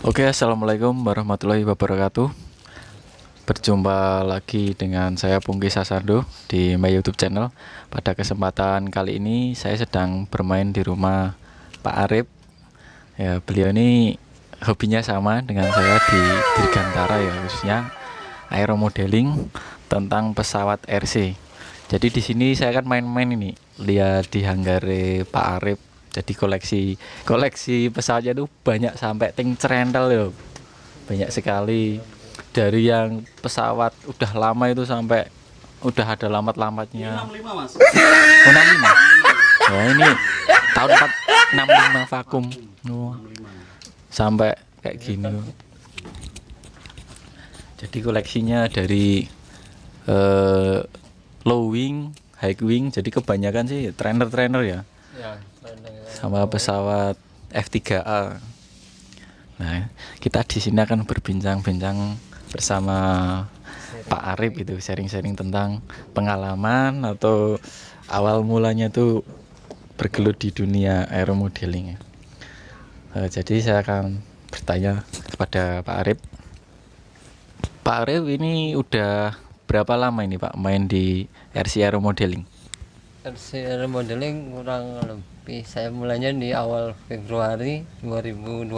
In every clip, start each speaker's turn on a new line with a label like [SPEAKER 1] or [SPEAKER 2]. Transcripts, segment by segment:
[SPEAKER 1] Oke, assalamualaikum warahmatullahi wabarakatuh. Berjumpa lagi dengan saya Pungki Sasando di my YouTube channel. Pada kesempatan kali ini saya sedang bermain di rumah Pak Arif. Ya, beliau ini hobinya sama dengan saya di Dirgantara ya, khususnya aeromodeling tentang pesawat RC. Jadi di sini saya kan main-main ini, lihat di hanggare Pak Arif. Jadi koleksi pesawatnya itu banyak sampai ting cerendel ya. Banyak sekali. Dari yang pesawat udah lama itu sampai udah ada lamat-lamatnya.
[SPEAKER 2] 65 mas.
[SPEAKER 1] Oh, 65. Ya ini tahun 65 vakum. Oh, sampai kayak gini. Jadi koleksinya dari low wing, high wing. Jadi kebanyakan sih trainer-trainer ya.
[SPEAKER 3] Ya,
[SPEAKER 1] Sama pesawat F3A. Nah, kita di sini akan berbincang-bincang bersama Pak Arif gitu, sharing-sharing tentang pengalaman atau awal mulanya tuh bergelut di dunia aeromodeling. Jadi saya akan bertanya kepada Pak Arif. Pak Arif ini udah berapa lama ini Pak main di RC Aeromodeling?
[SPEAKER 3] RC modeling kurang lebih saya mulainya di awal Februari 2012.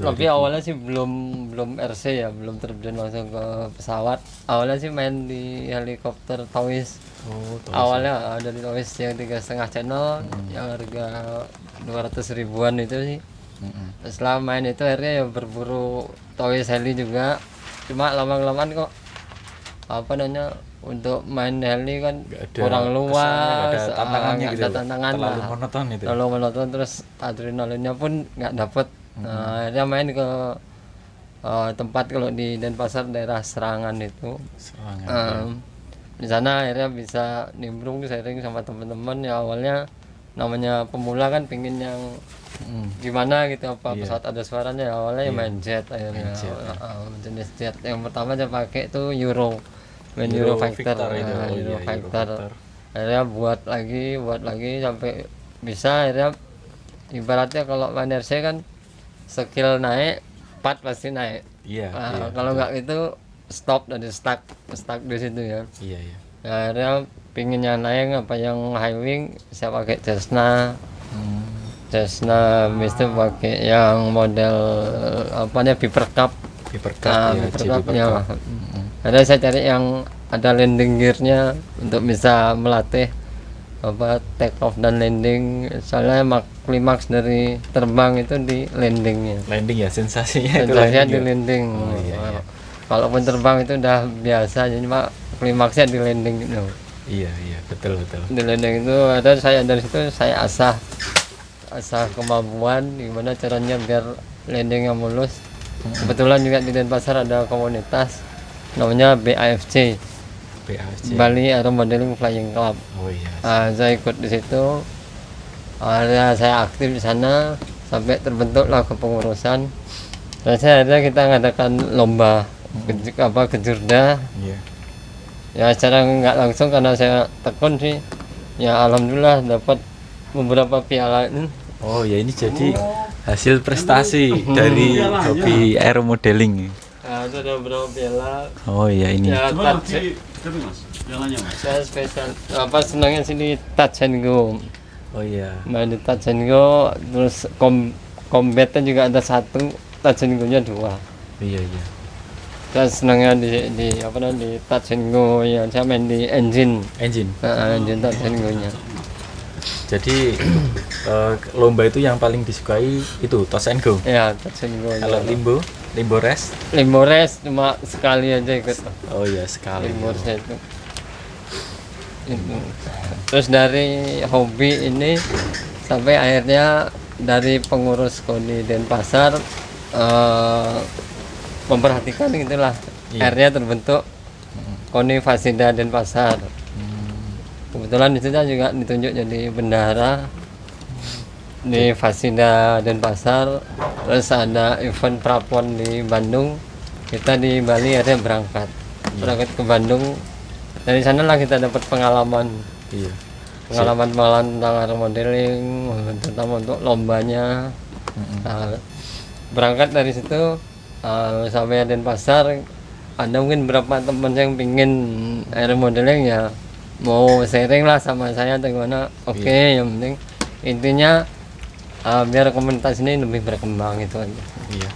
[SPEAKER 3] Tapi awalnya sih belum RC ya, belum terjun langsung ke pesawat. Awalnya sih main di helikopter Towis.
[SPEAKER 1] Oh,
[SPEAKER 3] Awalnya dari Towis yang 3,5 channel yang harga 200 ribuan itu sih. Setelah main itu akhirnya ya berburu Towis heli juga. Cuma lama-lamaan kok untuk main heli kan kurang luas,
[SPEAKER 1] ada tantangannya
[SPEAKER 3] nggak
[SPEAKER 1] gitu.
[SPEAKER 3] ada tantangan,
[SPEAKER 1] Terlalu monoton itu.
[SPEAKER 3] terlalu monoton, terus adrenalinnya pun nggak dapet. Nah, akhirnya main ke tempat kalau di Denpasar daerah Serangan itu. Di sana akhirnya bisa nimbrung sharing sama teman-teman ya. Awalnya namanya pemula kan pingin yang gimana gitu, pesawat ada suaranya. Awalnya ya main jet akhirnya. Jenis jet yang pertama saya pakai itu Euro Fighter itu. Euro Fighter. Akhirnya buat lagi sampai bisa. Akhirnya ibaratnya kalau main RC kan skill naik, part pasti naik. Kalau nggak itu stop dan stuck di situ ya. Ya, akhirnya pinginnya naik apa yang high wing saya pakai Cessna. Bisa pakai yang model Viper Cup. Viper Cup-nya. Ada saya cari yang ada landing gearnya untuk bisa melatih take off dan landing. Soalnya klimaks dari terbang itu di landingnya.
[SPEAKER 1] Landing ya, sensasinya
[SPEAKER 3] di landing. Kalaupun terbang itu udah biasa, jadi klimaksnya di landing gitu.
[SPEAKER 1] Iya, betul.
[SPEAKER 3] Di landing itu ada saya dari situ saya asah kemampuan gimana caranya biar landingnya mulus. Kebetulan juga di Denpasar ada komunitas namanya BAFC, Bali Aeromodeling Flying Club. Saya ikut di situ. Saya aktif di sana sampai terbentuklah kepengurusan. Dan akhirnya kita ngadakan lomba kejurda. Ya secara nggak langsung karena saya tekun sih. Ya alhamdulillah dapat beberapa piala ini.
[SPEAKER 1] Oh ya, ini jadi hasil prestasi dari hobi aeromodeling.
[SPEAKER 3] Itu ada beberapa piala.
[SPEAKER 1] Oh iya, ini.
[SPEAKER 3] Ya,
[SPEAKER 2] Tapi mas, jalannya mas.
[SPEAKER 3] saya spesial senangnya sini touch and go.
[SPEAKER 1] Oh iya.
[SPEAKER 3] Main di touch and go, terus combatnya juga ada satu, touch and go-nya 2.
[SPEAKER 1] Iya.
[SPEAKER 3] Saya senangnya di touch and go ya. Saya main di engine touch and go-nya.
[SPEAKER 1] Jadi lomba itu yang paling disukai itu touch and go.
[SPEAKER 3] Ya, touch and go.
[SPEAKER 1] Kalau limbo race
[SPEAKER 3] cuma sekali aja ikut.
[SPEAKER 1] Oh iya, sekali.
[SPEAKER 3] Limbo race itu. Terus dari hobi ini sampai akhirnya dari pengurus KONI Denpasar memperhatikan gitulah. Akhirnya terbentuk KONI Fasida Denpasar. Kebetulan di situ juga ditunjuk jadi bendahara di Fasida Denpasar. Terus ada event Prapon di Bandung, kita di Bali akhirnya berangkat ke Bandung. Dari sanalah kita dapat pengalaman tentang aeromodeling, terutama untuk lombanya. berangkat dari situ sampai Denpasar, ada mungkin berapa teman yang pingin aero modeling ya mau sharing lah sama saya atau gimana. Oke, yang penting intinya biar komunitas ini lebih berkembang itu aja.
[SPEAKER 1] Iya.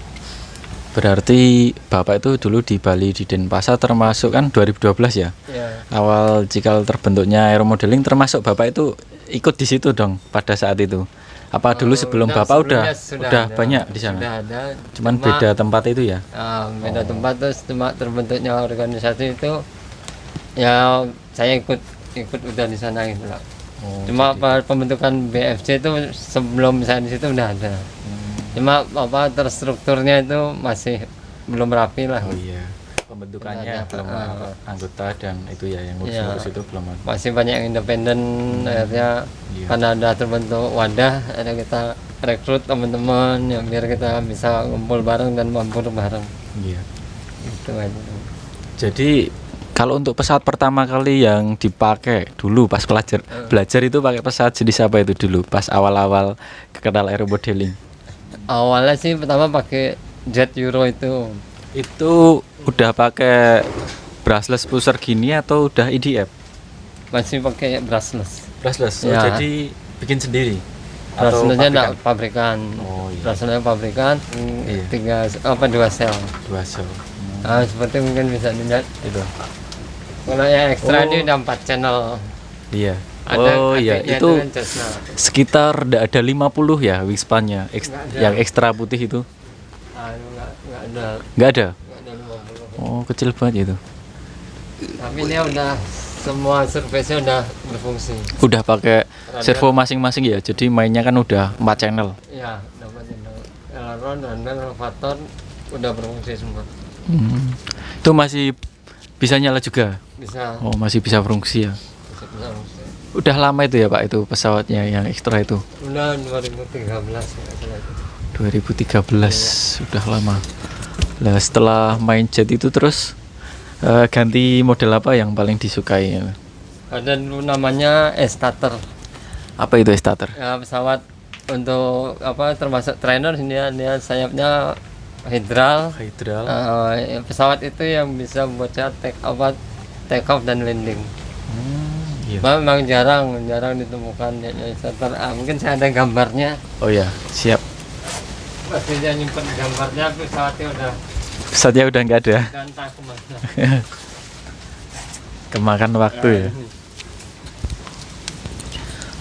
[SPEAKER 1] Berarti Bapak itu dulu di Bali di Denpasar termasuk kan 2012 ya?
[SPEAKER 3] Ya.
[SPEAKER 1] Awal cikal terbentuknya aero modeling termasuk Bapak itu ikut di situ dong pada saat itu. Apa dulu sebelum
[SPEAKER 3] Nah,
[SPEAKER 1] Bapak udah
[SPEAKER 3] sebelumnya
[SPEAKER 1] udah
[SPEAKER 3] ada.
[SPEAKER 1] banyak di sana?
[SPEAKER 3] Sudah ada.
[SPEAKER 1] Cuman beda tempat itu ya?
[SPEAKER 3] Beda tempat, terus cuma terbentuknya organisasi itu ya saya ikut udah di sana gitu lah.
[SPEAKER 1] Oh,
[SPEAKER 3] Cuma pembentukan BFC itu sebelum saya di situ udah ada. Cuma terstrukturnya itu masih belum rapi lah.
[SPEAKER 1] oh iya. Pembentukannya
[SPEAKER 3] Ada.
[SPEAKER 1] belum anggota dan itu ya yang ngurus-ngurus itu belum ada.
[SPEAKER 3] Masih banyak yang independen. Akhirnya
[SPEAKER 1] Iya.
[SPEAKER 3] karena ada terbentuk wadah, ada kita rekrut teman-teman yang biar kita bisa ngumpul bareng dan mampir bareng.
[SPEAKER 1] Iya.
[SPEAKER 3] Itu aja.
[SPEAKER 1] Jadi kalau untuk pesawat pertama kali yang dipakai dulu pas belajar itu pakai pesawat jenis apa itu dulu pas awal-awal kenal aero modeling?
[SPEAKER 3] Awalnya sih pertama pakai jet Euro itu.
[SPEAKER 1] Itu udah pakai brushless pusher gini atau udah IDF?
[SPEAKER 3] Masih pakai brushless.
[SPEAKER 1] Brushless.
[SPEAKER 3] Ya.
[SPEAKER 1] Jadi bikin sendiri. Atau
[SPEAKER 3] Brushlessnya enggak
[SPEAKER 1] pabrikan?
[SPEAKER 3] pabrikan.
[SPEAKER 1] Oh, iya.
[SPEAKER 3] Brushlessnya pabrikan.
[SPEAKER 1] Iya.
[SPEAKER 3] Dua sel.
[SPEAKER 1] Dua sel.
[SPEAKER 3] Seperti mungkin bisa dilihat.
[SPEAKER 1] Itu.
[SPEAKER 3] Kalau yang ekstra
[SPEAKER 1] Oh.
[SPEAKER 3] ini udah 4 channel.
[SPEAKER 1] Iya.
[SPEAKER 3] Ada
[SPEAKER 1] Oh iya,
[SPEAKER 3] kakinya
[SPEAKER 1] itu
[SPEAKER 3] kan Cessna.
[SPEAKER 1] sekitar ada 50 ya wingspan-nya
[SPEAKER 3] Nggak ada.
[SPEAKER 1] yang ekstra putih itu.
[SPEAKER 3] Enggak ada.
[SPEAKER 1] Nggak ada.
[SPEAKER 3] 50.
[SPEAKER 1] Oh, kecil banget itu.
[SPEAKER 3] Tapi ini udah semua surface-nya udah berfungsi.
[SPEAKER 1] Udah pakai servo masing-masing ya. Jadi mainnya kan udah 4 channel.
[SPEAKER 3] Iya, dapat channel. Aileron dan elevator udah berfungsi semua.
[SPEAKER 1] Itu masih bisa nyala juga.
[SPEAKER 3] Bisa
[SPEAKER 1] Oh, masih bisa fungsi ya.
[SPEAKER 3] bisa berfungsi.
[SPEAKER 1] Udah lama itu ya Pak itu pesawatnya yang ekstra itu.
[SPEAKER 3] Udah 2013 ya, kalau itu.
[SPEAKER 1] 2013 sudah lama. Lah setelah main jet itu terus ganti model apa yang paling disukai?
[SPEAKER 3] Ada dulu namanya starter.
[SPEAKER 1] Apa itu starter?
[SPEAKER 3] Ya, pesawat untuk termasuk trainer dia sayapnya hidral.
[SPEAKER 1] Hydral.
[SPEAKER 3] Pesawat itu yang bisa buat take off dan landing.
[SPEAKER 1] Iya.
[SPEAKER 3] Memang jarang ditemukan yang starter. Mungkin saya ada gambarnya.
[SPEAKER 1] Oh ya, siap.
[SPEAKER 3] Pasti dia nyimpen gambarnya, pesawatnya
[SPEAKER 1] Pesawatnya udah nggak ada.
[SPEAKER 3] udah entah kemana.
[SPEAKER 1] Kemakan waktu ya.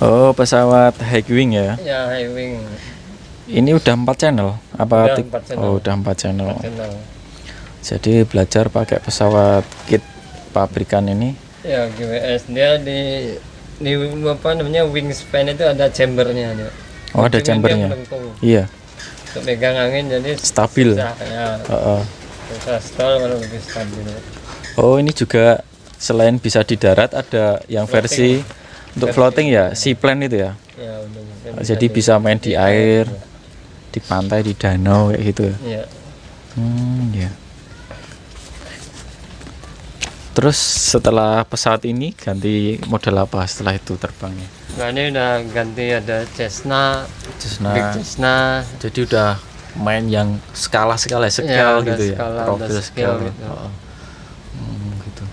[SPEAKER 1] Oh, pesawat high wing ya.
[SPEAKER 3] Ya, high wing.
[SPEAKER 1] Ini udah 4 channel apa?
[SPEAKER 3] Udah 4 channel.
[SPEAKER 1] Oh, udah 4 channel.
[SPEAKER 3] Channel.
[SPEAKER 1] Jadi belajar pakai pesawat kit pabrikan ini.
[SPEAKER 3] Ya, GWS dia di wingspan itu ada chambernya dia.
[SPEAKER 1] Oh, ada
[SPEAKER 3] Ujungnya dia
[SPEAKER 1] chambernya.
[SPEAKER 3] melengkung.
[SPEAKER 1] Iya.
[SPEAKER 3] Untuk pegang angin jadi
[SPEAKER 1] Stabil.
[SPEAKER 3] susah, ya.
[SPEAKER 1] Heeh.
[SPEAKER 3] Susah stall kalau lebih stabil.
[SPEAKER 1] Oh, ini juga selain bisa di darat ada yang versi untuk floating ya, seaplane itu ya.
[SPEAKER 3] Ya, udah
[SPEAKER 1] Jadi bisa main di air, di pantai, di danau kayak gitu.
[SPEAKER 3] Ya.
[SPEAKER 1] Ya. Terus setelah pesawat ini ganti model apa setelah itu terbangnya?
[SPEAKER 3] Nah, ini udah ganti ada Cessna,
[SPEAKER 1] Cessna.
[SPEAKER 3] Big Cessna.
[SPEAKER 1] Jadi udah main yang skala
[SPEAKER 3] Ya,
[SPEAKER 1] scale
[SPEAKER 3] udah
[SPEAKER 1] gitu ya,
[SPEAKER 3] skala,
[SPEAKER 1] profil
[SPEAKER 3] udah scale
[SPEAKER 1] scale.
[SPEAKER 3] gitu.
[SPEAKER 1] Oh. Gitu.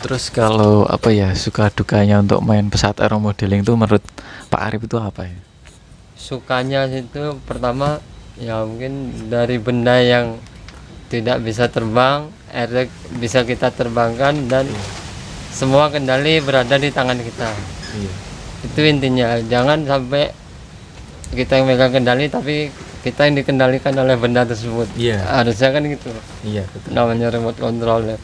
[SPEAKER 1] Terus kalau apa ya suka dukanya untuk main pesawat aero modeling itu menurut Pak Arif itu apa ya?
[SPEAKER 3] Sukanya itu pertama ya mungkin dari benda yang tidak bisa terbang, akhirnya bisa kita terbangkan dan semua kendali berada di tangan kita.
[SPEAKER 1] Iya.
[SPEAKER 3] Itu intinya, jangan sampai kita yang megang kendali tapi kita yang dikendalikan oleh benda tersebut.
[SPEAKER 1] Iya.
[SPEAKER 3] Harusnya kan gitu,
[SPEAKER 1] Iya betul.
[SPEAKER 3] namanya remote control ya.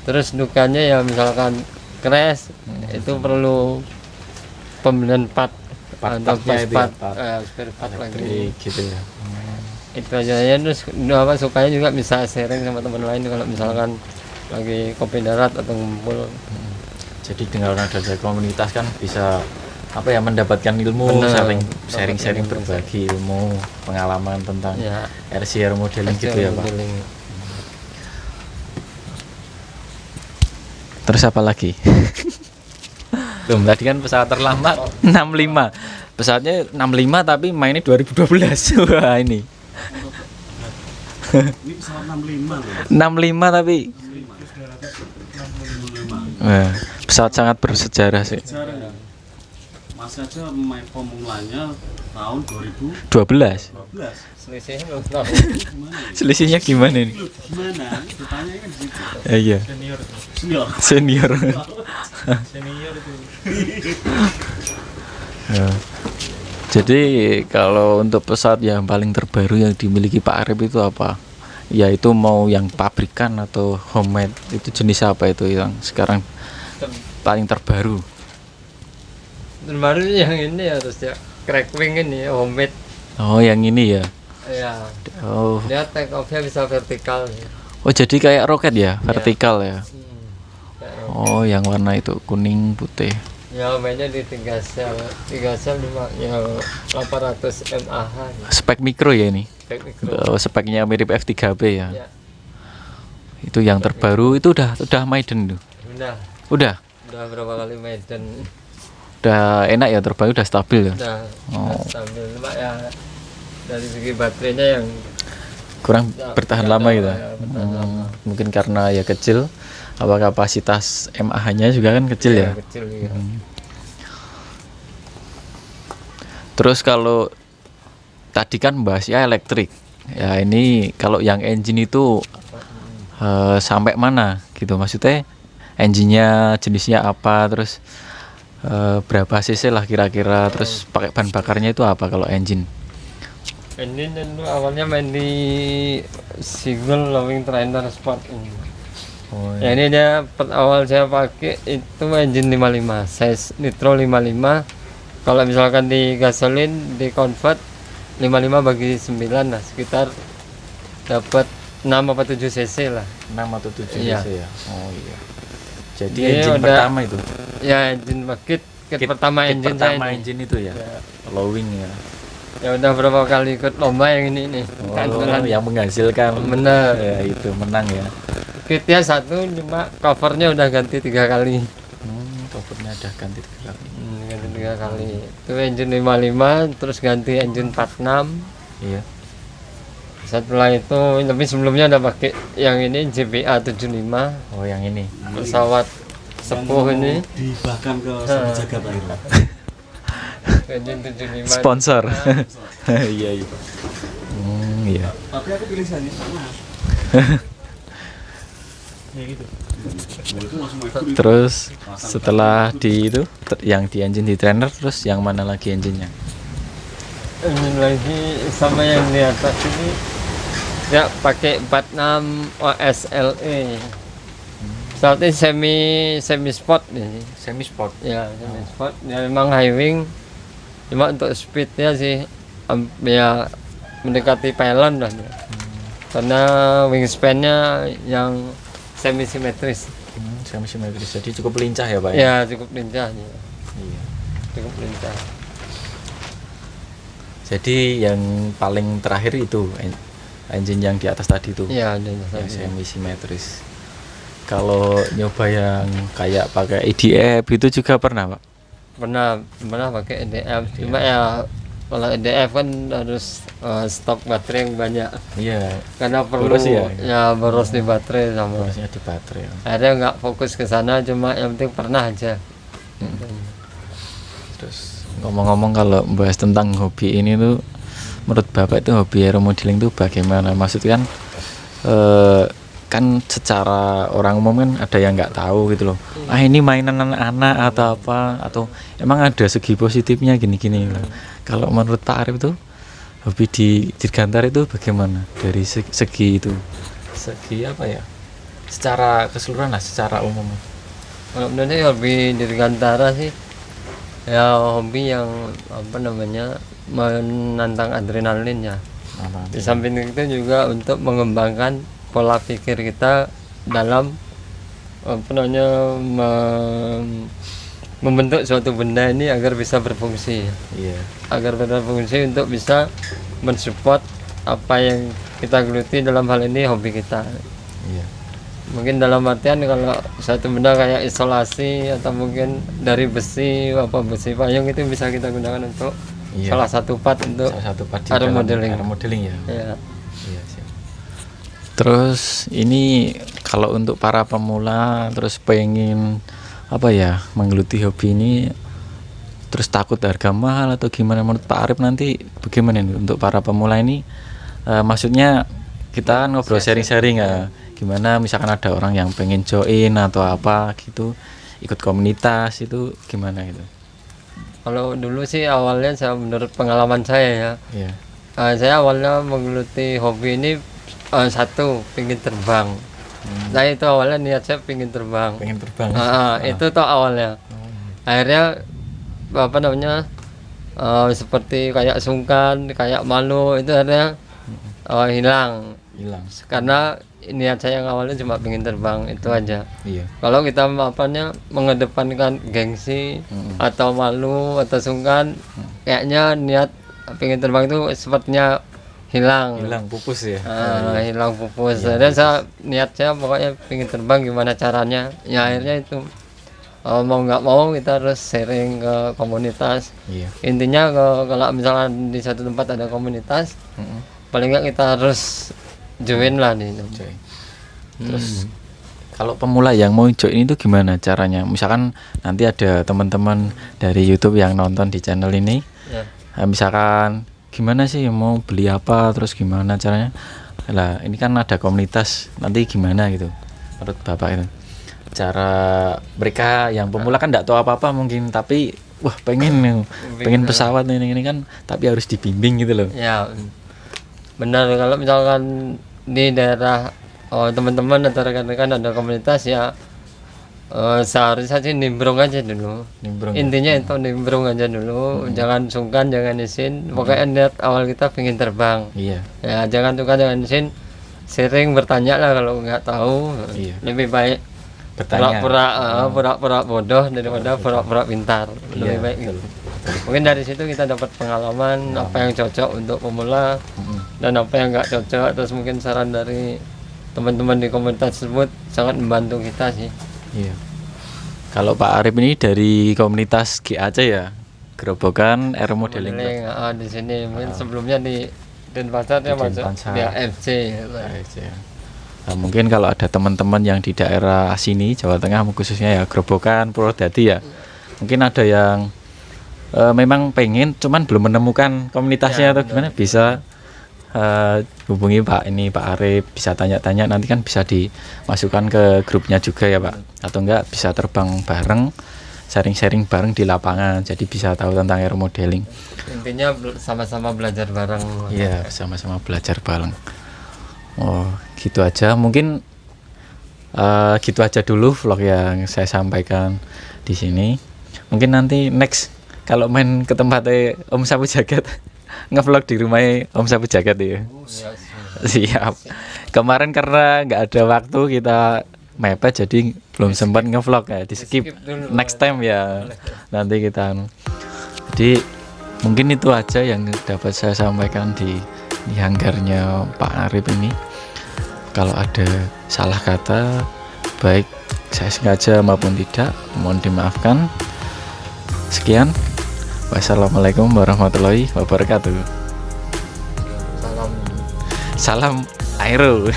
[SPEAKER 3] Terus dukanya ya misalkan crash itu perlu pembelian part atau
[SPEAKER 1] Part-partnya itu ya,
[SPEAKER 3] part,
[SPEAKER 1] part.
[SPEAKER 3] spare part lagi.
[SPEAKER 1] Elektrik gitu ya.
[SPEAKER 3] Itu aja ya. Terus sukanya juga bisa sharing sama teman lain kalau misalkan lagi kopi darat atau ngumpul.
[SPEAKER 1] Jadi dengan ada komunitas kan bisa apa ya mendapatkan ilmu,
[SPEAKER 3] Benar.
[SPEAKER 1] sharing
[SPEAKER 3] Dapatkan ilmu,
[SPEAKER 1] berbagi ilmu, pengalaman tentang
[SPEAKER 3] Ya,
[SPEAKER 1] RC aero modeling gitu ya Pak.
[SPEAKER 3] modeling.
[SPEAKER 1] Terus apa lagi? Belum, tadi kan pesawat terlama 65. Pesawatnya 65 tapi mainnya 2012. Wah, ini.
[SPEAKER 2] Ini pesawat 65 loh.
[SPEAKER 1] 65 tapi
[SPEAKER 2] 65.
[SPEAKER 1] pesawat sangat bersejarah sih.
[SPEAKER 2] Sejarah. Mas aja main pemulanya tahun 2012.
[SPEAKER 1] 12.
[SPEAKER 3] Selisihnya belum tahu.
[SPEAKER 2] Gimana ya?
[SPEAKER 1] Selisihnya gimana nih?
[SPEAKER 2] Loh, gimana? Ditanya kan di situ.
[SPEAKER 1] Iya.
[SPEAKER 2] Senior.
[SPEAKER 1] Senior.
[SPEAKER 2] Senior itu.
[SPEAKER 1] Ya. Jadi kalau untuk pesawat yang paling terbaru yang dimiliki Pak Arif itu apa? Ya itu mau yang pabrikan atau homemade, itu jenis apa itu yang sekarang paling terbaru?
[SPEAKER 3] Terbaru yang ini harus ya Crackwing ini homemade.
[SPEAKER 1] Oh yang ini ya.
[SPEAKER 3] Ya.
[SPEAKER 1] Oh,
[SPEAKER 3] Dia take off-nya bisa vertikal.
[SPEAKER 1] oh jadi kayak roket ya, vertikal ya.
[SPEAKER 3] Ya,
[SPEAKER 1] Oh yang warna itu kuning putih.
[SPEAKER 3] ya mainnya di 3 sel 5 ya 800 mAh.
[SPEAKER 1] Spek mikro ya ini.
[SPEAKER 3] Spek mikro.
[SPEAKER 1] Oh, speknya mirip F3B ya.
[SPEAKER 3] Ya,
[SPEAKER 1] Itu yang terbaru itu udah maiden tuh.
[SPEAKER 3] udah
[SPEAKER 1] Udah
[SPEAKER 3] berapa kali Medan.
[SPEAKER 1] udah enak ya, terbaru udah stabil ya.
[SPEAKER 3] Udah
[SPEAKER 1] Oh.
[SPEAKER 3] stabil, cuma ya dari segi baterainya yang
[SPEAKER 1] Kurang bertahan
[SPEAKER 3] nggak
[SPEAKER 1] lama
[SPEAKER 3] tahu,
[SPEAKER 1] gitu.
[SPEAKER 3] ya, bertahan lama.
[SPEAKER 1] Mungkin karena ya kecil, apa kapasitas mAh-nya juga kan kecil ya.
[SPEAKER 3] kecil ya.
[SPEAKER 1] Terus kalau tadi kan bahasnya elektrik. Ya ini kalau yang engine itu sampai mana gitu, maksudnya engine-nya jenisnya apa, terus berapa cc lah kira-kira, terus pakai bahan bakarnya itu apa kalau engine?
[SPEAKER 3] Ini dulu awalnya main di Seagull Loving Trainer Sport ini.
[SPEAKER 1] Oh,
[SPEAKER 3] Ya ini dia awal saya pakai itu engine 55, size nitro 55. Kalau misalkan di gasolin di convert 55 bagi 9 lah, sekitar dapat 6 apa 7 cc lah.
[SPEAKER 1] 6 atau 7
[SPEAKER 3] Iya.
[SPEAKER 1] cc ya. Oh iya. Jadi
[SPEAKER 3] Ini
[SPEAKER 1] engine
[SPEAKER 3] udah-
[SPEAKER 1] pertama itu.
[SPEAKER 3] Ya engine kit pertama
[SPEAKER 1] Kit
[SPEAKER 3] engine
[SPEAKER 1] pertama
[SPEAKER 3] saya ini.
[SPEAKER 1] engine itu ya.
[SPEAKER 3] Ya.
[SPEAKER 1] Lowing ya.
[SPEAKER 3] Ya udah berapa kali ikut lomba yang ini nih.
[SPEAKER 1] Oh, yang menghasilkan.
[SPEAKER 3] Bener.
[SPEAKER 1] Ya itu menang ya.
[SPEAKER 3] Kitnya satu, cuma covernya udah ganti 3 kali.
[SPEAKER 1] Covernya udah ganti 3 kali.
[SPEAKER 3] Ganti 3 kali. Itu engine 55, terus ganti engine 46.
[SPEAKER 1] Iya.
[SPEAKER 3] Setelah itu, tapi sebelumnya udah pakai yang ini JPA 75,
[SPEAKER 1] Oh yang ini.
[SPEAKER 3] pesawat sepuh ini.
[SPEAKER 2] Dibahkan ke sama jagat akhir.
[SPEAKER 3] Engine 75.
[SPEAKER 1] Sponsor. Iya iya. Iya.
[SPEAKER 2] Tapi aku pilih Sani sama. Ya gitu. Itu langsung mau ikut itu.
[SPEAKER 1] Terus setelah di itu yang di engine di trainer, terus yang mana lagi engine-nya?
[SPEAKER 3] Ini lagi sama yang di atas ini. Ya pakai 46 OSLE. Pesawat ini semi sport ini.
[SPEAKER 1] Semi sport.
[SPEAKER 3] Ya semi sport. Ya memang high wing. Cuma untuk speednya sih ya mendekati pylon lah dia. Karena wingspan-nya yang semi simetris.
[SPEAKER 1] Semi simetris. Jadi cukup lincah ya, Pak?
[SPEAKER 3] Ya cukup lincah. Ya.
[SPEAKER 1] Iya.
[SPEAKER 3] Cukup lincah.
[SPEAKER 1] Jadi yang paling terakhir itu engine yang di atas tadi itu.
[SPEAKER 3] Iya ada
[SPEAKER 1] Yang semi simetris. Kalau nyoba yang kayak pakai EDF itu juga pernah, Pak?
[SPEAKER 3] pernah pakai EDF. Cuma ya kalau EDF kan harus stok baterai yang banyak.
[SPEAKER 1] Iya.
[SPEAKER 3] Karena perlu
[SPEAKER 1] Boros ya?
[SPEAKER 3] ya boros di baterai sama.
[SPEAKER 1] Harusnya di baterai. Ya.
[SPEAKER 3] Akhirnya nggak fokus ke sana, cuma yang penting pernah aja.
[SPEAKER 1] Terus ngomong-ngomong kalau bahas tentang hobi ini tuh, menurut Bapak itu hobi aeromodeling itu bagaimana? Maksudnya kan kan secara orang umum kan ada yang nggak tahu gitu loh. Ah ini mainan anak-anak atau apa, atau emang ada segi positifnya gini-gini. Kalau menurut Pak Arif tuh hobi di Dirgantara itu bagaimana dari segi itu? Segi apa ya? Secara keseluruhan lah, secara umum.
[SPEAKER 3] Kalau menurutnya hobi Dirgantara sih ya hobi yang apa namanya menantang adrenalin ya. Di samping itu juga untuk mengembangkan pola pikir kita dalam apa namanya membentuk suatu benda ini agar bisa berfungsi.
[SPEAKER 1] Iya.
[SPEAKER 3] Agar berfungsi untuk bisa mensupport apa yang kita geluti, dalam hal ini hobi kita.
[SPEAKER 1] Iya.
[SPEAKER 3] Mungkin dalam artian kalau satu benda kayak isolasi atau mungkin dari besi, apa besi payung itu bisa kita gunakan untuk
[SPEAKER 1] Iya.
[SPEAKER 3] salah satu part untuk
[SPEAKER 1] Salah satu part di
[SPEAKER 3] aero
[SPEAKER 1] dalam
[SPEAKER 3] modeling.
[SPEAKER 1] aero modeling ya.
[SPEAKER 3] Ya.
[SPEAKER 1] Iya, siap. Terus ini kalau untuk para pemula terus pengen apa ya menggeluti hobi ini terus takut harga mahal atau gimana menurut Pak Arif nanti bagaimana nih untuk para pemula ini maksudnya kita kan ngobrol sharing-sharing ya gimana misalkan ada orang yang pengen join atau apa gitu ikut komunitas itu gimana gitu.
[SPEAKER 3] Kalau dulu sih awalnya menurut pengalaman saya ya,
[SPEAKER 1] Iya.
[SPEAKER 3] saya awalnya menggeluti hobi ini satu pingin terbang. Nah itu awalnya niat saya pingin terbang.
[SPEAKER 1] Pengen terbang.
[SPEAKER 3] Itu tuh awalnya. Akhirnya apa namanya seperti kayak sungkan, kayak malu itu akhirnya hilang. Karena niat saya yang awalnya cuma pingin terbang itu aja.
[SPEAKER 1] Iya.
[SPEAKER 3] Kalau kita mengedepankan gengsi atau malu atau sungkan, kayaknya niat pingin terbang itu sepertinya hilang
[SPEAKER 1] Pupus ya.
[SPEAKER 3] hilang pupus. Dan niat saya pokoknya pingin terbang gimana caranya. Ya akhirnya itu mau nggak mau kita harus sharing ke komunitas.
[SPEAKER 1] Iya.
[SPEAKER 3] Intinya kalau misalnya di satu tempat ada komunitas, paling nggak kita harus join lah nih.
[SPEAKER 1] Join. Terus kalau pemula yang mau join itu gimana caranya? Misalkan nanti ada teman-teman dari YouTube yang nonton di channel ini, misalkan gimana sih mau beli apa, terus gimana caranya? Lah ini kan ada komunitas, nanti gimana gitu? Menurut Bapak itu cara mereka yang pemula kan nggak tahu apa-apa mungkin, tapi wah pengen pesawat ini kan, tapi harus dibimbing gitu loh.
[SPEAKER 3] Ya benar, kalau misalkan di daerah teman-teman atau rekan-rekan ada komunitas ya seharusnya sih nimbrung aja dulu. Intinya itu nimbrung aja dulu, jangan sungkan, jangan izin. Pokoknya niat awal kita pengen terbang.
[SPEAKER 1] Iya.
[SPEAKER 3] Ya jangan sungkan, jangan izin. Sering bertanya lah kalau nggak tahu.
[SPEAKER 1] Iya.
[SPEAKER 3] Lebih baik
[SPEAKER 1] Bertanya.
[SPEAKER 3] pura-pura bodoh daripada pura-pura pintar. Lebih
[SPEAKER 1] Iya,
[SPEAKER 3] baik gitu. Mungkin dari situ kita dapat pengalaman apa yang cocok untuk pemula dan apa yang nggak cocok. Terus mungkin saran dari teman-teman di komunitas tersebut sangat membantu kita sih.
[SPEAKER 1] Iya. Kalau Pak Arif ini dari komunitas GAC ya, Gerobokan Aero Modeling.
[SPEAKER 3] Di sini mungkin sebelumnya di Denpasar ya masuk
[SPEAKER 1] Denpasar.
[SPEAKER 3] di AFC.
[SPEAKER 1] Nah, mungkin kalau ada teman-teman yang di daerah sini Jawa Tengah khususnya ya Gerobokan, Purwodadi ya, mungkin ada yang memang pengen cuman belum menemukan komunitasnya atau gimana, bisa hubungi Pak Arif, bisa tanya-tanya, nanti kan bisa dimasukkan ke grupnya juga ya Pak, atau enggak bisa terbang bareng, sharing-sharing bareng di lapangan, jadi bisa tahu tentang aero modeling.
[SPEAKER 3] Intinya sama-sama belajar bareng.
[SPEAKER 1] Iya, sama-sama belajar bareng. Oh gitu aja, mungkin gitu aja dulu vlog yang saya sampaikan di sini. Mungkin nanti next kalau main ke tempatnya Om Sapu Jagat ngevlog di rumahnya Om Sapu Jagat ya. Siap. Kemarin karena nggak ada waktu kita mepet jadi belum sempat ngevlog ya, di skip next time ya. Nanti kita jadi mungkin itu aja yang dapat saya sampaikan di hanggarnya Pak Arif ini. Kalau ada salah kata baik saya sengaja maupun tidak, mohon dimaafkan. Sekian. Wassalamualaikum warahmatullahi wabarakatuh.
[SPEAKER 3] Salam.
[SPEAKER 1] Salam aero.